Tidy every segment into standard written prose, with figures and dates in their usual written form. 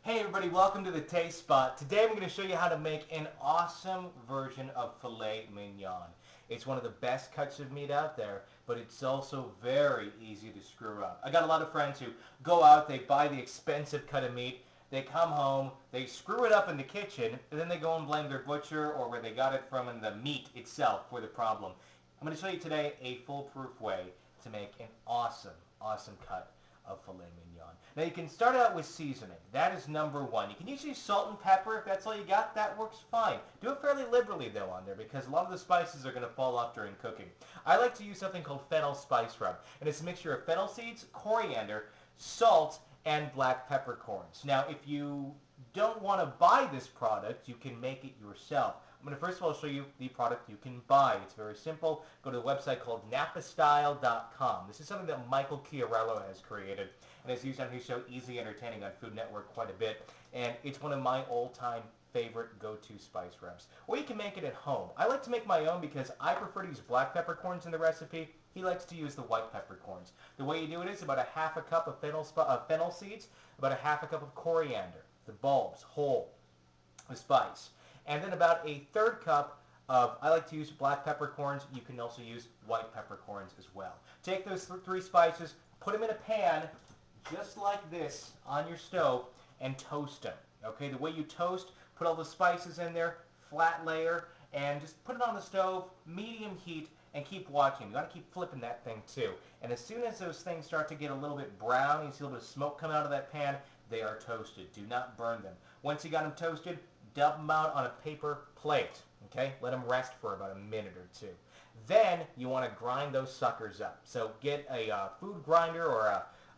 Hey everybody, welcome to the Taste Spot. Today I'm going to show you how to make an awesome version of filet mignon. It's one of the best cuts of meat out there, but it's also very easy to screw up. I got a lot of friends who go out, they buy the expensive cut of meat, they come home, they screw it up in the kitchen, and then they go and blame their butcher or where they got it from and the meat itself for the problem. I'm going to show you today a foolproof way to make an awesome cut of filet mignon. Now you can start out with seasoning. That is number one. You can use salt and pepper if that's all you got. That works fine. Do it fairly liberally though on there because a lot of the spices are going to fall off during cooking. I like to use something called fennel spice rub, and it's a mixture of fennel seeds, coriander, salt, and black peppercorns. Now if you don't want to buy this product, you can make it yourself. I'm going to first of all show you the product you can buy. It's very simple. Go to a website called napastyle.com. This is something that Michael Chiarello has created and has used on his show Easy Entertaining on Food Network quite a bit. And it's one of my all-time favorite go-to spice rubs. Or you can make it at home. I like to make my own because I prefer to use black peppercorns in the recipe. He likes to use the white peppercorns. The way you do it is about a half a cup of fennel seeds, about a half a cup of coriander, the bulbs, whole, the spice. And then about a third cup of, I like to use black peppercorns. You can also use white peppercorns as well. Take those three spices, put them in a pan just like this on your stove and toast them. Okay, the way you toast, put all the spices in there, flat layer, and just put it on the stove, medium heat, and keep watching. You got to keep flipping that thing too. And as soon as those things start to get a little bit brown, you see a little bit of smoke come out of that pan, they are toasted. Do not burn them. Once you got them toasted, dump them out on a paper plate, okay? Let them rest for about a minute or two. Then you want to grind those suckers up. So get a food grinder or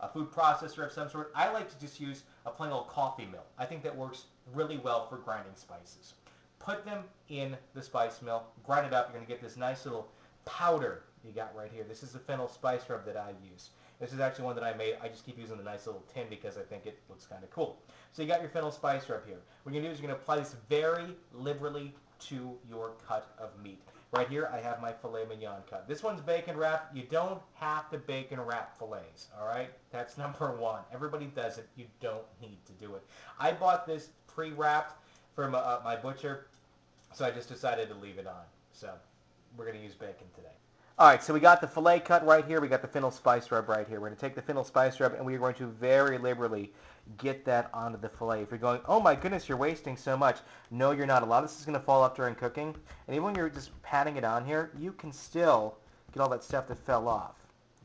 a food processor of some sort. I like to just use a plain old coffee mill. I think that works really well for grinding spices. Put them in the spice mill, grind it up. You're going to get this nice little powder you got right here. This is the fennel spice rub that I use. This is actually one that I made. I just keep using the nice little tin because I think it looks kind of cool. So you got your fennel spice rub here. What you're going to do is you're going to apply this very liberally to your cut of meat. Right here, I have my filet mignon cut. This one's bacon wrapped. You don't have to bacon wrap fillets, all right? That's number one. Everybody does it. You don't need to do it. I bought this pre-wrapped from my butcher, so I just decided to leave it on. So we're going to use bacon today. All right, so we got the filet cut right here. We got the fennel spice rub right here. We're going to take the fennel spice rub, and we are going to very liberally get that onto the filet. If you're going, oh my goodness, you're wasting so much. No, you're not. A lot of this is going to fall off during cooking. And even when you're just patting it on here, you can still get all that stuff that fell off,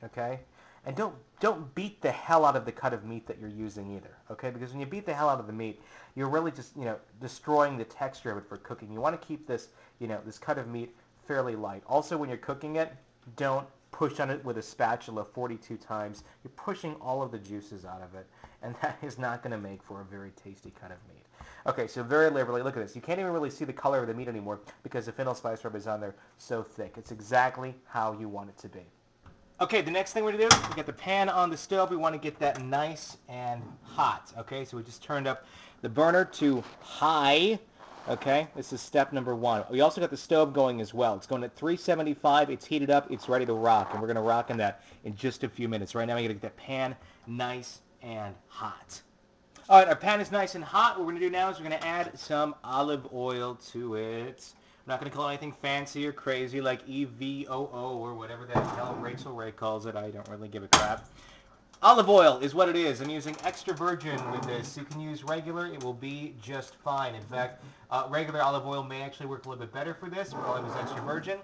okay? And don't beat the hell out of the cut of meat that you're using either, okay? Because when you beat the hell out of the meat, you're really just, destroying the texture of it for cooking. You want to keep this, this cut of meat fairly light. Also, when you're cooking it, don't push on it with a spatula 42 times. You're pushing all of the juices out of it, and that is not going to make for a very tasty cut of meat. Okay, so very liberally, look at this. You can't even really see the color of the meat anymore because the fennel spice rub is on there so thick. It's exactly how you want it to be. Okay, the next thing we're going to do, we got the pan on the stove. We want to get that nice and hot. Okay, so we just turned up the burner to high. Okay, this is step number one. We also got the stove going as well. It's going at 375. It's heated up. It's ready to rock, and we're going to rock in that in just a few minutes. Right now, we're going to get that pan nice and hot. All right, our pan is nice and hot. What we're going to do now is we're going to add some olive oil to it. I'm not going to call it anything fancy or crazy like EVOO or whatever the hell Rachel Ray calls it. I don't really give a crap. Olive oil is what it is. I'm using extra virgin with this. You can use regular. It will be just fine. In fact, regular olive oil may actually work a little bit better for this, but I'll use extra virgin.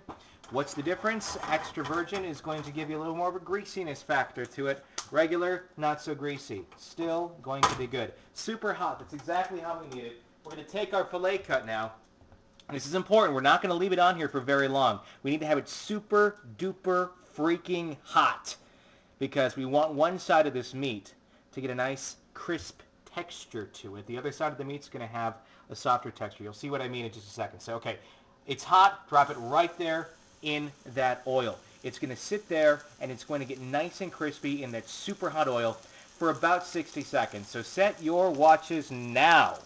What's the difference? Extra virgin is going to give you a little more of a greasiness factor to it. Regular, not so greasy. Still going to be good. Super hot. That's exactly how we need it. We're going to take our filet cut now. This is important. We're not going to leave it on here for very long. We need to have it super duper freaking hot, because we want one side of this meat to get a nice crisp texture to it. The other side of the meat's going to have a softer texture. You'll see what I mean in just a second. So, okay, it's hot. Drop it right there in that oil. It's going to sit there, and it's going to get nice and crispy in that super hot oil for about 60 seconds. So set your watches now.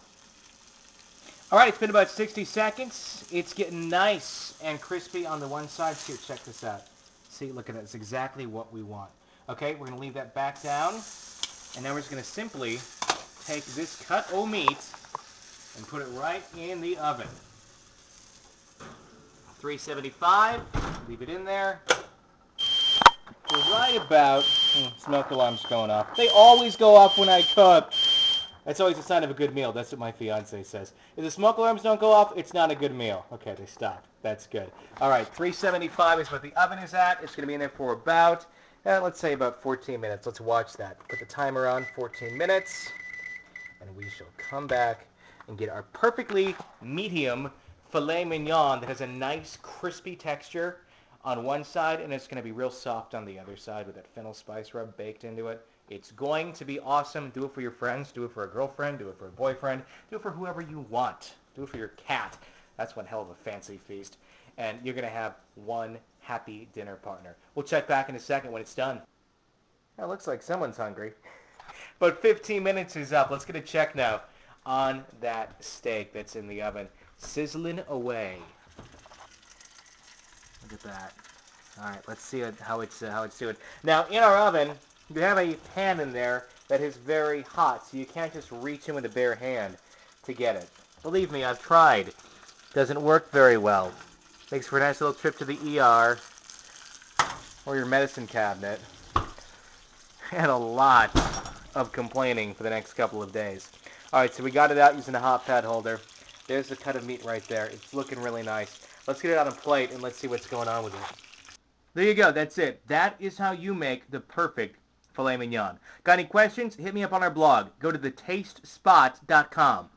All right, it's been about 60 seconds. It's getting nice and crispy on the one side. Here, check this out. See, look at that. It's exactly what we want. Okay, we're going to leave that back down, and now we're just going to simply take this cut o' meat and put it right in the oven. 375, leave it in there. For right about, smoke alarm's going off. They always go off when I cook. That's always a sign of a good meal. That's what my fiance says. If the smoke alarms don't go off, it's not a good meal. Okay, they stopped. That's good. All right, 375 is what the oven is at. It's going to be in there for about, let's say about 14 minutes. Let's watch that. Put the timer on, 14 minutes. And we shall come back and get our perfectly medium filet mignon that has a nice crispy texture on one side, and it's going to be real soft on the other side with that fennel spice rub baked into it. It's going to be awesome. Do it for your friends. Do it for a girlfriend. Do it for a boyfriend. Do it for whoever you want. Do it for your cat. That's one hell of a fancy feast. And you're going to have one happy dinner partner. We'll check back in a second when it's done. It looks like someone's hungry. But 15 minutes is up. Let's get a check now on that steak that's in the oven. Sizzling away. Look at that. All right, let's see how it's doing. Now, in our oven, you have a pan in there that is very hot, so you can't just reach in with a bare hand to get it. Believe me, I've tried. Doesn't work very well. Makes for a nice little trip to the ER or your medicine cabinet. And a lot of complaining for the next couple of days. All right, so we got it out using a hot pad holder. There's the cut of meat right there. It's looking really nice. Let's get it on a plate and let's see what's going on with it. There you go. That's it. That is how you make the perfect filet mignon. Got any questions? Hit me up on our blog. Go to thetastespot.com.